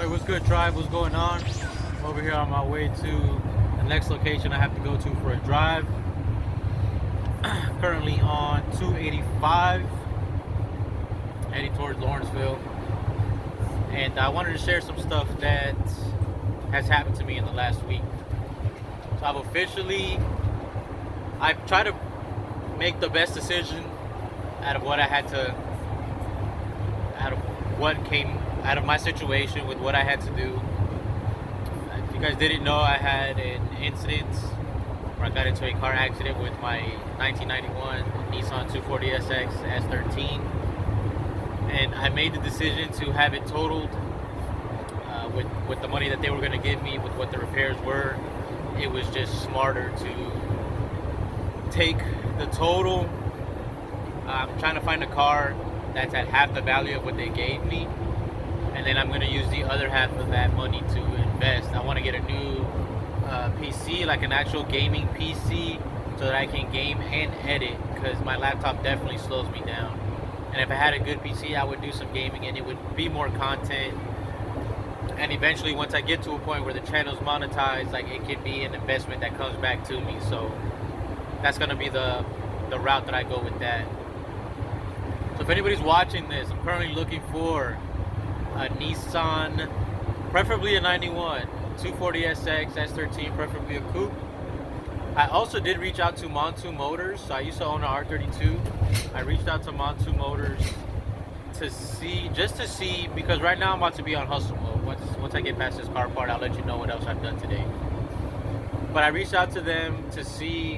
Alright, what's good, tribe? What's going on? I'm over here on my way to the next location I have to go to for a drive. Currently on 285, heading towards Lawrenceville. And I wanted to share some stuff that has happened to me in the last week. So I've tried to make the best decision out of what came out of my situation with what I had to do. If you guys didn't know, I had an incident where I got into a car accident with my 1991 Nissan 240SX S13, and I made the decision to have it totaled. With the money that they were going to give me, with what the repairs were, it was just smarter to take the total. I'm trying to find a car that's at half the value of what they gave me, and then I'm going to use the other half of that money to invest. I want to get a new PC, like an actual gaming PC, so that I can game and edit, because my laptop definitely slows me down. And if I had a good PC, I would do some gaming and it would be more content. And eventually, once I get to a point where the channel's monetized, like, it can be an investment that comes back to me. So that's going to be the route that I go with that. So if anybody's watching this, I'm currently looking for a Nissan, preferably a 91, 240SX, S13, preferably a coupe. I also did reach out to Montu Motors. So I used to own an R32. I reached out to Montu Motors just to see, because right now I'm about to be on hustle mode. Once I get past this car part, I'll let you know what else I've done today. But I reached out to them to see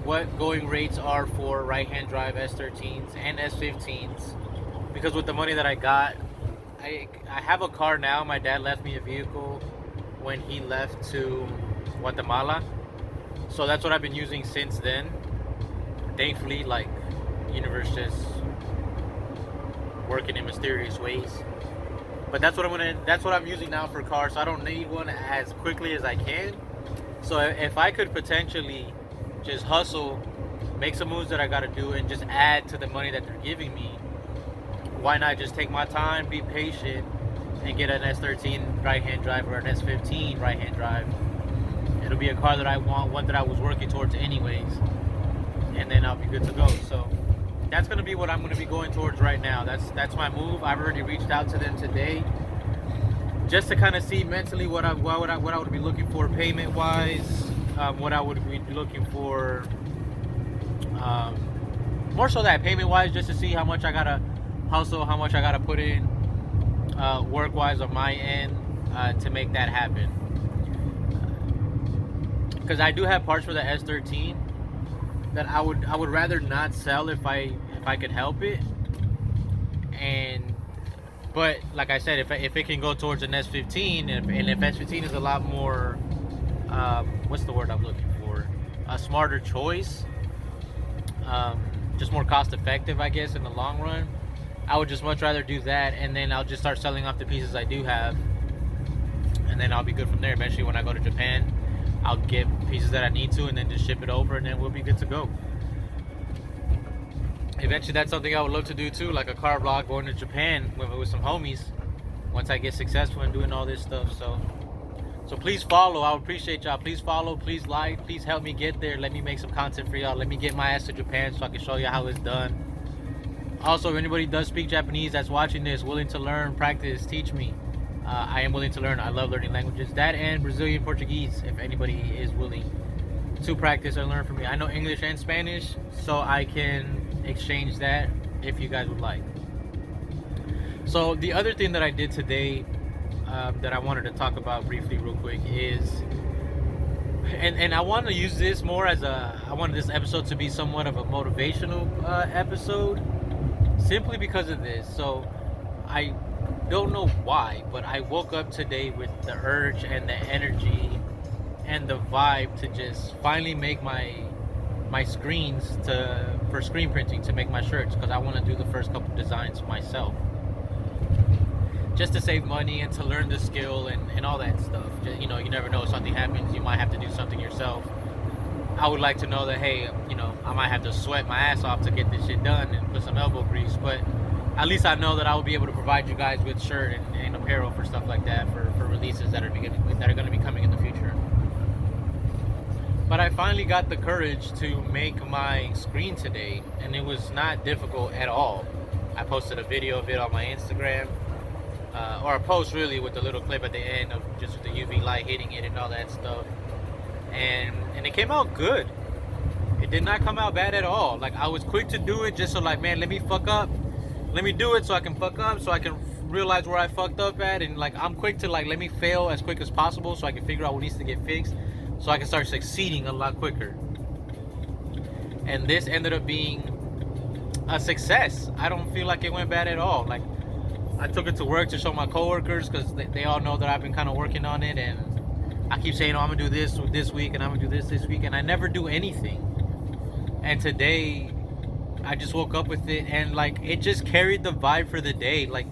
what going rates are for right-hand drive S13s and S15s, because with the money that I got, I have a car now. My dad left me a vehicle when he left to Guatemala, so that's what I've been using since then. Thankfully, like, universe just working in mysterious ways. But that's what I'm using now for cars, so I don't need one as quickly as I can. So if I could potentially just hustle, make some moves that I gotta do, and just add to the money that they're giving me, why not just take my time, be patient, and get an S13 right-hand drive or an S15 right-hand drive? It'll be a car that I want, one that I was working towards anyways, and then I'll be good to go. So that's going to be what I'm going to be going towards right now. That's my move. I've already reached out to them today, just to kind of see mentally what I would be looking for payment wise, what I would be looking for, more so that payment wise, just to see how much I gotta hustle, how much I gotta put in work wise on my end to make that happen. Because I do have parts for the S13 that I would rather not sell if I could help it. But like I said, if it can go towards an S15, and if S15 is a lot more, what's the word I'm looking for? A smarter choice, just more cost effective, I guess, in the long run. I would just much rather do that, and then I'll just start selling off the pieces I do have, and then I'll be good from there. Eventually, when I go to Japan, I'll get pieces that I need to, and then just ship it over, and then we'll be good to go. Eventually, that's something I would love to do too, like a car vlog going to Japan with some homies once I get successful in doing all this stuff. So please follow. I would appreciate y'all. Please follow, please like, please help me get there. Let me make some content for y'all. Let me get my ass to Japan so I can show you how it's done. Also, if anybody does speak Japanese that's watching this, willing to learn, practice, teach me, I am willing to learn. I love learning languages, that and Brazilian Portuguese, if anybody is willing to practice and learn from me. I know English and Spanish, so I can exchange that if you guys would like. So the other thing that I did today, that I wanted to talk about briefly real quick is, and I want to use this more as I wanted this episode to be somewhat of a motivational episode, simply because of this. So I don't know why, but I woke up today with the urge and the energy and the vibe to just finally make my screens for screen printing, to make my shirts, because I want to do the first couple designs myself, just to save money and to learn the skill and all that stuff. Just, you know, you never know, if something happens, you might have to do something yourself. I would like to know that, hey, you know, I might have to sweat my ass off to get this shit done and put some elbow grease, but at least I know that I will be able to provide you guys with shirt and apparel for stuff like that for releases that are going to be coming in the future. But I finally got the courage to make my screen today, and it was not difficult at all. I posted a video of it on my Instagram, or a post really with a little clip at the end of just the UV light hitting it and all that stuff, and it came out good. It did not come out bad at all. Like, I was quick to do it, just so like, man, let me fuck up, let me do it so I can fuck up, so I can realize where I fucked up at, and like, I'm quick to like, let me fail as quick as possible so I can figure out what needs to get fixed, so I can start succeeding a lot quicker. And this ended up being a success. I don't feel like it went bad at all. Like, I took it to work to show my coworkers, because they all know that I've been kind of working on it, and I keep saying, oh, I'm gonna do this week, and I'm gonna do this week, and I never do anything. And today I just woke up with it, and like, it just carried the vibe for the day. Like,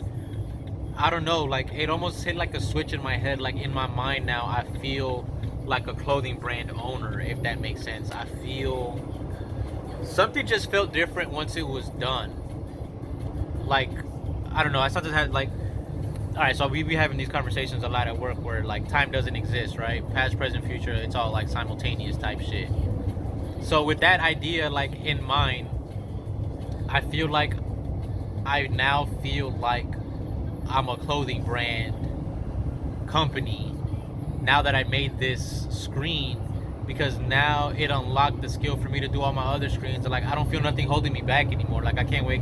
I don't know, like, it almost hit like a switch in my head. Like, in my mind now, I feel like a clothing brand owner, if that makes sense. I feel something just felt different once it was done. Like, I don't know, I sometimes had like, all right, so we be having these conversations a lot at work where like time doesn't exist, right? Past, present, future, it's all like simultaneous type shit. So with that idea like in mind, I feel like I now feel like I'm a clothing brand company now that I made this screen, because now it unlocked the skill for me to do all my other screens. And like, I don't feel nothing holding me back anymore. Like, I can't wait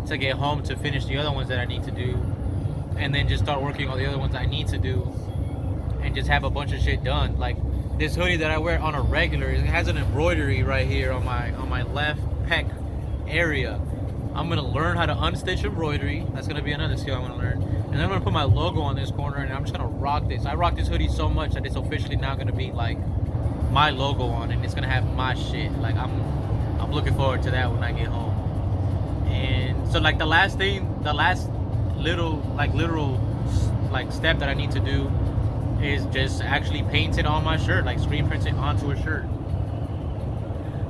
to get home to finish the other ones that I need to do, and then just start working on the other ones I need to do, and just have a bunch of shit done. Like, this hoodie that I wear on a regular, it has an embroidery right here on my left pec area. I'm gonna learn how to unstitch embroidery. That's gonna be another skill I'm gonna learn. And then I'm gonna put my logo on this corner, and I'm just gonna rock this. I rock this hoodie so much that it's officially now gonna be like my logo on it. It's gonna have my shit. Like, I'm looking forward to that when I get home. And so like, the last little like literal like step that I need to do is just actually paint it on my shirt, like screen print it onto a shirt.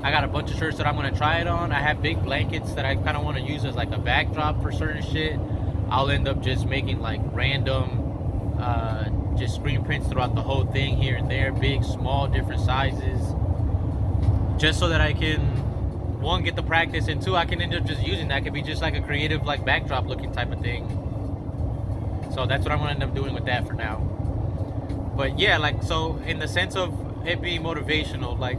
I got a bunch of shirts that I'm gonna try it on. I have big blankets that I kind of want to use as like a backdrop for certain shit. I'll end up just making like random just screen prints throughout the whole thing, here and there, big, small, different sizes, just so that I can, one, get the practice, and two, I can end up just using that. Could be just like a creative like backdrop looking type of thing. So that's what I'm gonna end up doing with that for now. But yeah, like, so in the sense of it being motivational, like,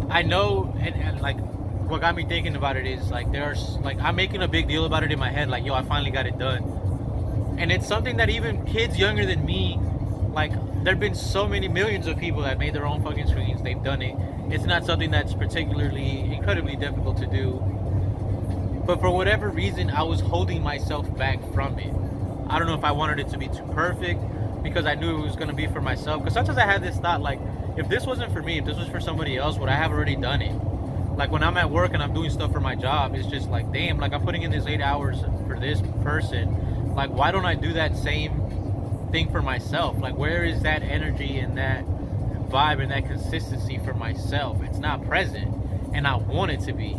I know, and like, what got me thinking about it is like, there's like, I'm making a big deal about it in my head, like, yo, I finally got it done. And it's something that even kids younger than me, like, there've been so many millions of people that made their own fucking screens. They've done it. It's not something that's particularly incredibly difficult to do. But for whatever reason, I was holding myself back from it. I don't know if I wanted it to be too perfect, because I knew it was going to be for myself. Because sometimes I had this thought, like, if this wasn't for me, if this was for somebody else, would I have already done it? Like, when I'm at work and I'm doing stuff for my job, it's just like, damn, like, I'm putting in this 8 hours for this person. Like, why don't I do that same thing for myself? Like, where is that energy and that vibe and that consistency for myself? It's not present, and I want it to be.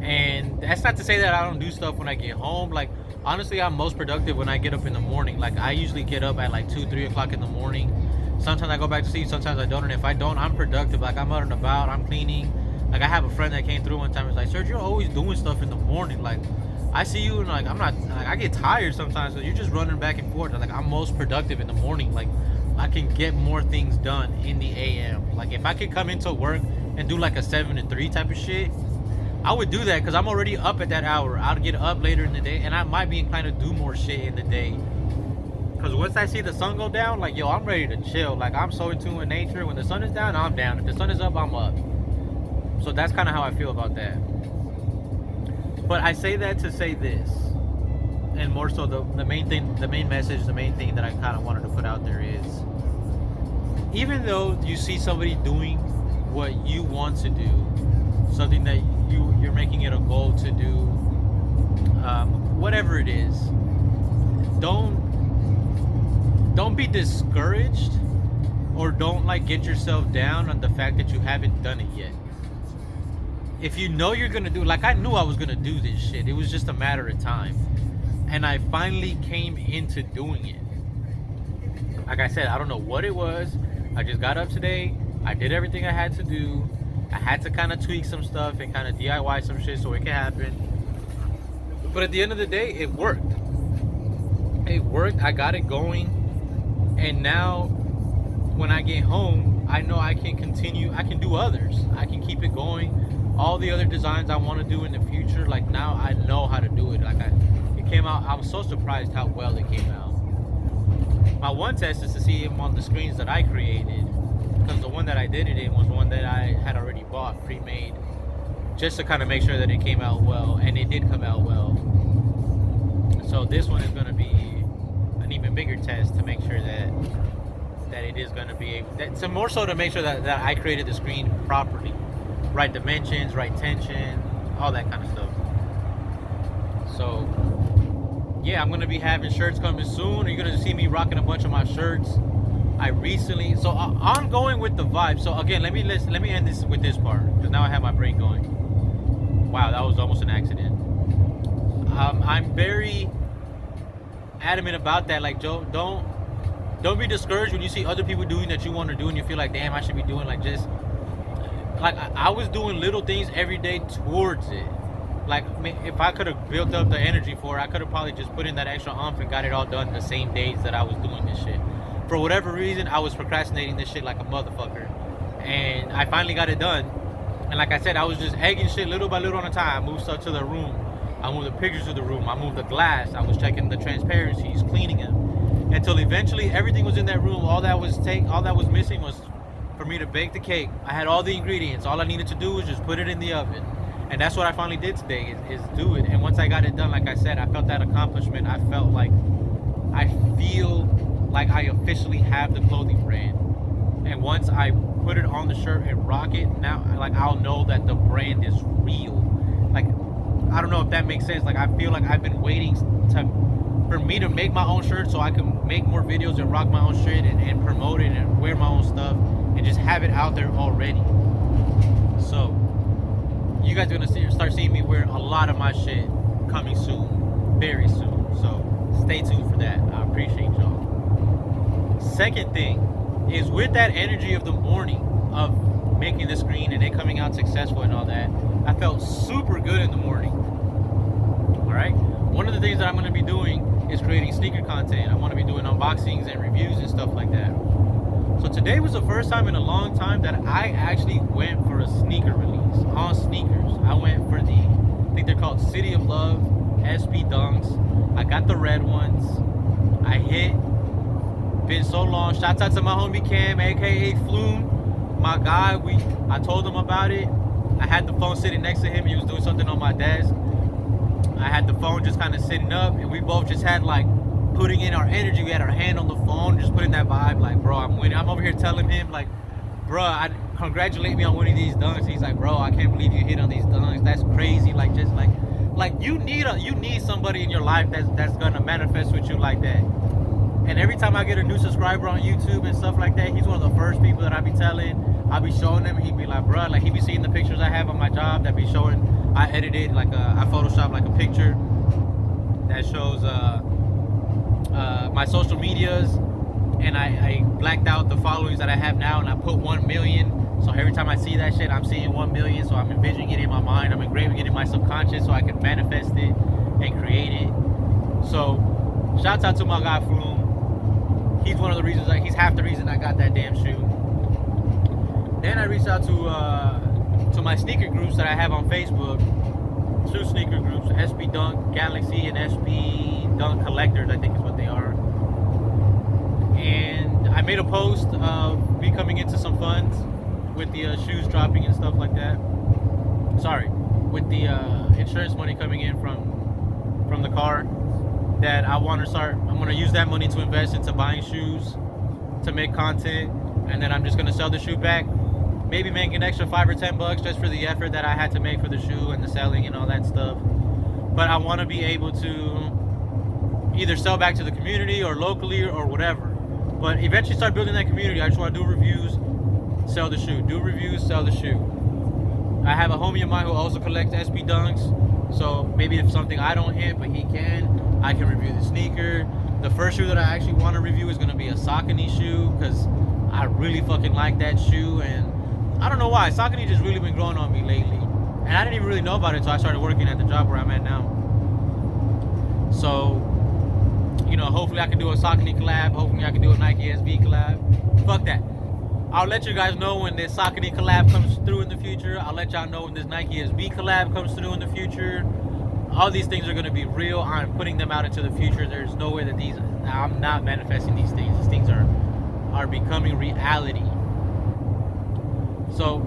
And that's not to say that I don't do stuff when I get home. Like, honestly, I'm most productive when I get up in the morning. Like, I usually get up at like 2-3 o'clock in the morning. Sometimes I go back to sleep, sometimes I don't. And if I don't, I'm productive. Like, I'm out and about, I'm cleaning. Like, I have a friend that came through one time. It's like, Serge, you're always doing stuff in the morning. Like, I see you, and like, I'm not, like, I get tired sometimes, so you're just running back and forth. Like, I'm most productive in the morning. Like, I can get more things done in the AM. Like, if I could come into work and do like a 7 to 3 type of shit, I would do that, because I'm already up at that hour. I'll get up later in the day, and I might be inclined to do more shit in the day. Because once I see the sun go down, like, yo, I'm ready to chill. Like, I'm so in tune with nature. When the sun is down, I'm down. If the sun is up, I'm up. So that's kind of how I feel about that. But I say that to say this, and more so the main thing, the main message, the main thing that I kind of wanted to put out there is, even though you see somebody doing what you want to do, something that you're making it a goal to do, whatever it is, don't be discouraged, or don't like get yourself down on the fact that you haven't done it yet. if you know you're gonna do, like I knew I was gonna do this shit. It was just a matter of time, and I finally came into doing it. Like I said, I don't know what it was. I just got up today. I did everything I had to do. I had to kind of tweak some stuff and kind of DIY some shit so it can happen. But at the end of the day, it worked. It worked. I got it going, and now when I get home, I know I can continue. I can do others. I can keep it going. All the other designs I want to do in the future, like now I know how to do it. Like it came out. I was so surprised how well it came out. My one test is to see him on the screens that I created, because the one that I did it in was one that I had already bought pre-made, just to kind of make sure that it came out well, and it did come out well. So this one is going to be an even bigger test to make sure that it is going to be able, so more so to make sure that I created the screen properly, right dimensions, right tension, all that kind of stuff. So yeah, I'm going to be having shirts coming soon. You're going to see me rocking a bunch of my shirts. I recently, so I'm going with the vibe. So again, let me end this with this part, because now I have my brain going. Wow, that was almost an accident. I'm very adamant about that. Like, Joe, don't be discouraged when you see other people doing that you want to do, and you feel like, damn, I should be doing like just like I was doing little things every day towards it. Like, if I could have built up the energy for it, I could have probably just put in that extra oomph and got it all done the same days that I was doing this shit. For whatever reason, I was procrastinating this shit like a motherfucker, and I finally got it done. And like I said, I was just egging shit little by little at a time. I moved stuff to the room. I moved the pictures to the room. I moved the glass. I was checking the transparencies, cleaning them, until eventually everything was in that room. All that was missing was for me to bake the cake. I had all the ingredients. All I needed to do was just put it in the oven. And that's what I finally did today, is do it. And once I got it done, like I said, I felt that accomplishment. I feel like I officially have the clothing brand. And once I put it on the shirt and rock it, now like I'll know that the brand is real. Like, I don't know if that makes sense. Like, I feel like I've been waiting for me to make my own shirt so I can make more videos and rock my own shit and promote it and wear my own stuff and just have it out there already. So you guys are gonna start seeing me wear a lot of my shit coming soon, very soon. So stay tuned for that. I appreciate y'all. Second thing is, with that energy of the morning of making the screen and it coming out successful and all that, I felt super good in the morning. All right. One of the things that I'm going to be doing is creating sneaker content. I want to be doing unboxings and reviews and stuff like that. So today was the first time in a long time that I actually went for a sneaker release on sneakers. I went for I think they're called City of Love SB Dunks. I got the red ones. I hit. Been so long. Shouts out to my homie Cam, aka Flume, my guy. I told him about it. I had the phone sitting next to him. He was doing something on my desk. I had the phone just kind of sitting up, and we both just had like putting in our energy. We had our hand on the phone, just putting that vibe. Like, bro, I'm winning. I'm over here telling him, like, bro, congratulate me on winning these dunks. He's like, bro, I can't believe you hit on these dunks. That's crazy. Like, just like you need somebody in your life that's gonna manifest with you like that. And every time I get a new subscriber on YouTube and stuff like that, he's one of the first people that I be telling. I'll be showing him, and he'd be like, bro, like, he be seeing the pictures I have on my job that be showing. I edited, like, I photoshopped like a picture that shows my social medias, and I blacked out the followings that I have now, and I put 1 million. So every time I see that shit, I'm seeing 1 million. So I'm envisioning it in my mind. I'm engraving it in my subconscious so I can manifest it and create it. So shouts out to my guy Flume. He's one of the reasons. He's half the reason I got that damn shoe. Then I reached out to my sneaker groups that I have on Facebook. 2 sneaker groups: SB Dunk Galaxy and SB Dunk Collectors, I think is what they are. And I made a post of me coming into some funds with the shoes dropping and stuff like that. Sorry, with the insurance money coming in from the car. That I'm gonna use that money to invest into buying shoes, to make content, and then I'm just gonna sell the shoe back. Maybe make an extra $5 or $10 just for the effort that I had to make for the shoe and the selling and all that stuff. But I want to be able to either sell back to the community or locally or whatever. But eventually start building that community. I just want to do reviews, sell the shoe. Do reviews, sell the shoe. I have a homie of mine who also collects SB Dunks. So maybe if something I don't hit, but he can, I can review the sneaker. The first shoe that I actually want to review is going to be a Saucony shoe, because I really fucking like that shoe. And I don't know why. Saucony just really been growing on me lately. And I didn't even really know about it until I started working at the job where I'm at now. So, you know, hopefully I can do a Saucony collab. Hopefully I can do a Nike SB collab. Fuck that. I'll let you guys know when this Saucony collab comes through in the future. I'll let y'all know when this Nike SB collab comes through in the future. All these things are going to be real. I'm putting them out into the future. There's no way that these, I'm not manifesting these things. These things are becoming reality. So,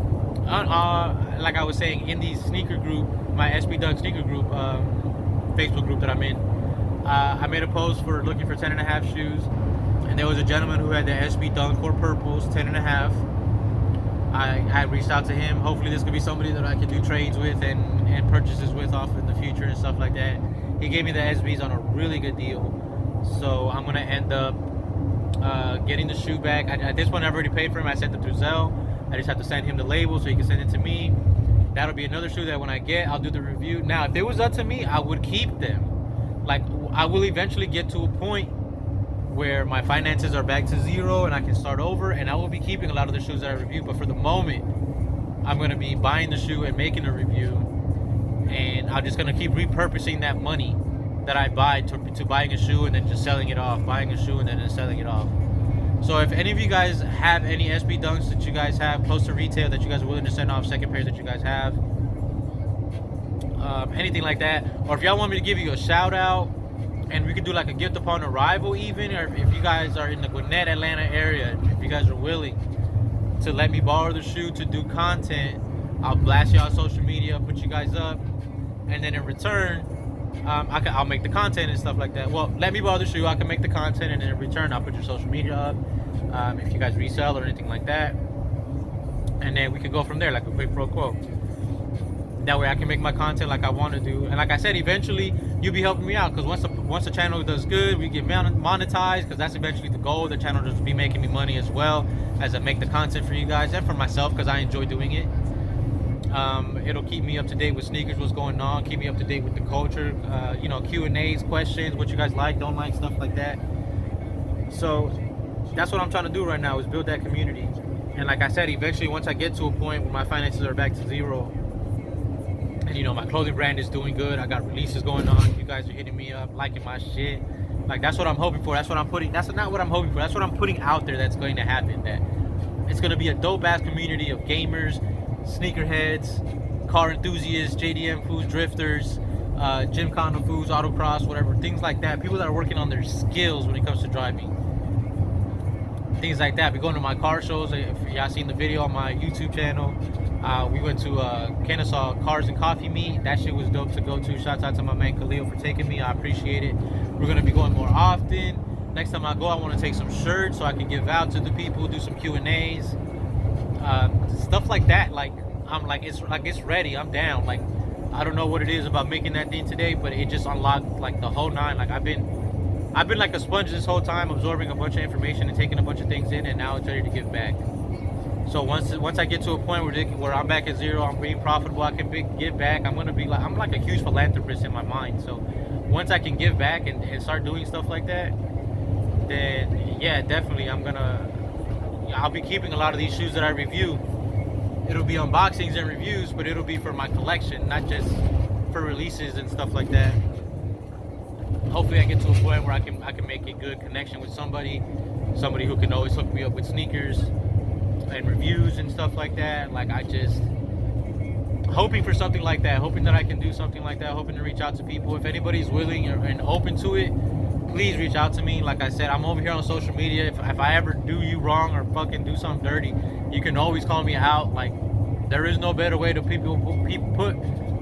like I was saying, in the sneaker group, my SB Dunk sneaker group, Facebook group that I'm in, I made a post for looking for 10.5 shoes. And there was a gentleman who had the SB Dunk Core Purples 10.5. I reached out to him. Hopefully this could be somebody that I can do trades with and purchases with off in the future and stuff like that. He gave me the SBs on a really good deal. So I'm going to end up getting the shoe back. At this point, I've already paid for him. I sent it through Zelle. I just have to send him the label so he can send it to me. That'll be another shoe that when I get, I'll do the review. Now, if it was up to me, I would keep them. Like, I will eventually get to a point where my finances are back to zero and I can start over, and I will be keeping a lot of the shoes that I review. But for the moment, I'm going to be buying the shoe and making a review, and I'm just going to keep repurposing that money that I buy to buying a shoe and then just selling it off, buying a shoe and then just selling it off. So if any of you guys have any SB Dunks that you guys have close to retail that you guys are willing to send off, second pairs that you guys have, anything like that, or if y'all want me to give you a shout out and we could do like a gift upon arrival even, or if you guys are in the Gwinnett, Atlanta area, if you guys are willing to let me borrow the shoe to do content, I'll blast you on social media, put you guys up, and then in return, I'll make the content and stuff like that. Well, let me borrow the shoe, I can make the content, and then in return, I'll put your social media up, if you guys resell or anything like that, and then we can go from there, like a quick pro quo. That way I can make my content like I want to do. And like I said, eventually you'll be helping me out, because once the channel does good, we get monetized, because that's eventually the goal. The channel just be making me money as well as I make the content for you guys and for myself, because I enjoy doing it. It'll keep me up to date with sneakers, what's going on, keep me up to date with the culture, you know, Q&As, questions, what you guys like, don't like, stuff like that. So that's what I'm trying to do right now, is build that community. And like I said, eventually once I get to a point where my finances are back to zero, and you know, my clothing brand is doing good, I got releases going on, you guys are hitting me up, liking my shit, like that's what I'm hoping for. That's what I'm putting, that's not what I'm hoping for, that's what I'm putting out there that's going to happen. That it's going to be a dope ass community of gamers, sneakerheads, car enthusiasts, JDM foods, drifters, gymkhana foods, autocross, whatever, things like that. People that are working on their skills when it comes to driving, things like that. We going to my car shows. If y'all seen the video on my YouTube channel, we went to Kennesaw Cars and Coffee Meet. That shit was dope to go to. Shouts out to my man Khalil for taking me. I appreciate it. We're gonna be going more often. Next time I go, I want to take some shirts so I can give out to the people, do some Q&As, stuff like that. Like I'm like it's ready. I'm down. Like I don't know what it is about making that thing today, but it just unlocked like the whole nine. Like I've been like a sponge this whole time, absorbing a bunch of information and taking a bunch of things in, and now it's ready to give back. So once I get to a point where I'm back at zero, I'm being profitable, I can give back. I'm like a huge philanthropist in my mind. So once I can give back and start doing stuff like that, then yeah, definitely I'll be keeping a lot of these shoes that I review. It'll be unboxings and reviews, but it'll be for my collection, not just for releases and stuff like that. Hopefully I get to a point where I can make a good connection with somebody who can always hook me up with sneakers and reviews and stuff like that. Like I just hoping for something like that, hoping that I can do something like that, hoping to reach out to people. If anybody's willing and open to it, please reach out to me. Like I said, I'm over here on social media. If I ever do you wrong or fucking do something dirty, you can always call me out. Like there is no better way to people put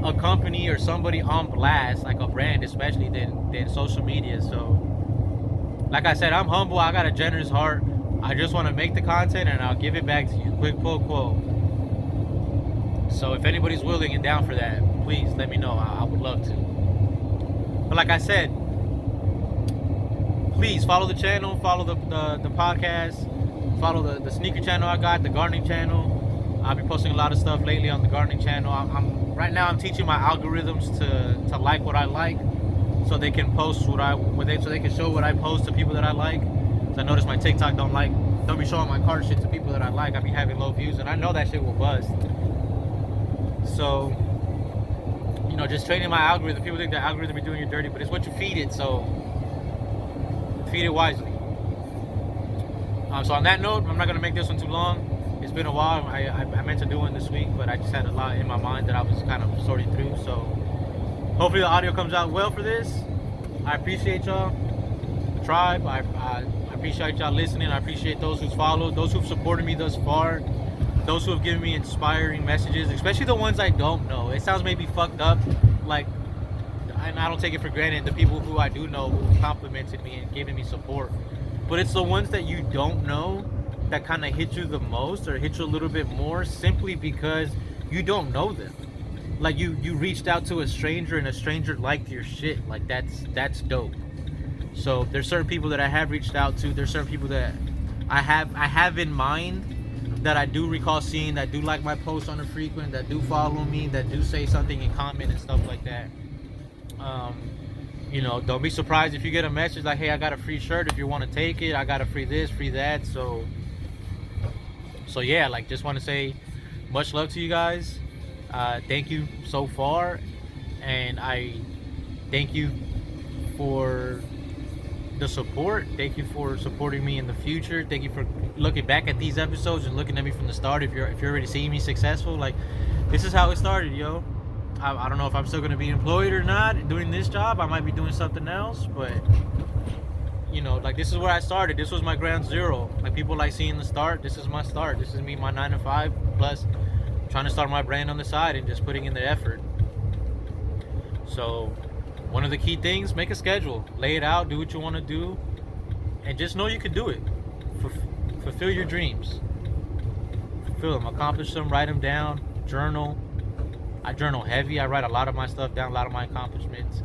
a company or somebody on blast, like a brand especially, than social media. So like I said, I'm humble, I got a generous heart. I just want to make the content and I'll give it back to you. Quick pro quo. So if anybody's willing and down for that, please let me know. I would love to. But like I said, please follow the channel, follow the podcast, follow the sneaker channel I got, the gardening channel. I've been posting a lot of stuff lately on the gardening channel. Right now I'm teaching my algorithms to like what I like, so they can post so they can show what I post to people that I like. So I noticed my TikTok don't be showing my card shit to people that I like. I be having low views, and I know that shit will buzz. So, you know, just training my algorithm. People think the algorithm be doing you dirty, but it's what you feed it. So feed it wisely. So on that note, I'm not gonna make this one too long. It's been a while. I meant to do one this week, but I just had a lot in my mind that I was kind of sorting through. So hopefully the audio comes out well for this. I appreciate y'all, the tribe. I appreciate y'all listening. I appreciate those who've followed, those who've supported me thus far, those who have given me inspiring messages, especially the ones I don't know. It sounds maybe fucked up, like, and I don't take it for granted, the people who I do know who complimented me and given me support. But it's the ones that you don't know that kind of hit you the most, or hit you a little bit more, simply because you don't know them. Like you reached out to a stranger and a stranger liked your shit. Like that's dope. So there's certain people that I have reached out to. There's certain people that I have in mind that I do recall seeing, that do like my posts on the frequent, that do follow me, that do say something in comment and stuff like that. You know, don't be surprised if you get a message like, hey, I got a free shirt if you want to take it. I got a free this, free that. So yeah, like, just want to say much love to you guys. Thank you so far, and I thank you for the support. Thank you for supporting me in the future. Thank you for looking back at these episodes and looking at me from the start. If you're already seeing me successful, like, this is how it started, yo. I don't know if I'm still gonna be employed or not doing this job. I might be doing something else, but you know, like, this is where I started. This was my ground zero. Like, people like seeing the start. This is my start. This is me, my 9 to 5 plus trying to start my brand on the side and just putting in the effort. So one of the key things, make a schedule, lay it out, do what you want to do, and just know you can do it. Fulfill your dreams, fulfill them, accomplish them, write them down, journal. I journal heavy. I write a lot of my stuff down, a lot of my accomplishments.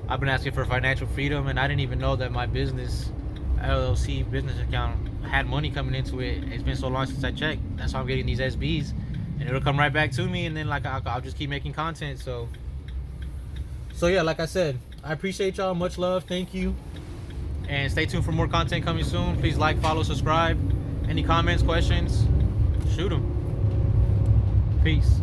I've been asking for financial freedom, and I didn't even know that my business LLC business account had money coming into it. It's been so long since I checked. That's why I'm getting these SBs, and it'll come right back to me, and then, like, I'll just keep making content. So yeah, like I said, I appreciate y'all. Much love. Thank you, and stay tuned for more content coming soon. Please like, follow, subscribe. Any comments, questions, shoot them. Peace.